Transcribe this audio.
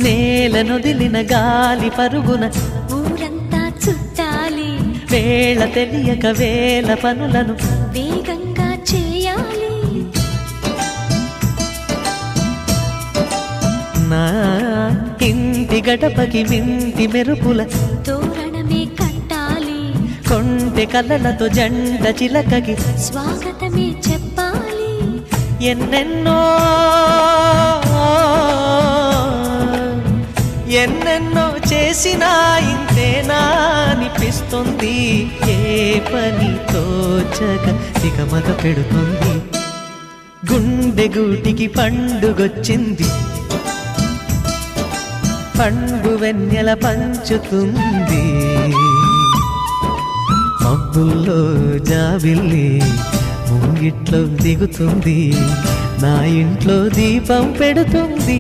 నేలనొదిలిన గాలి పరుగున ఊరంతా చుట్టాలి, వేళ తెలియక వేల పనులను వేగంగా చేయాలి. నా ఇంటి గడపకి మింటి మెరుపుల తోరణమే కట్టాలి, కొంటె కలలతో జంట చిలకకి స్వాగతమే చెప్పాలి. ఎన్నెన్నో ఎన్నెన్నో చేసినా ఇంతేనా అనిపిస్తుంది. ఏ పని తోచక దిగమగ పెడుతుంది. గుండె గూటికి పండుగొచ్చింది, పండు వెన్నెల పంచుతుంది. మబ్బుల్లో జాబిల్లి ముంగిట్లో దిగుతుంది, నా ఇంట్లో దీపం పెడుతుంది.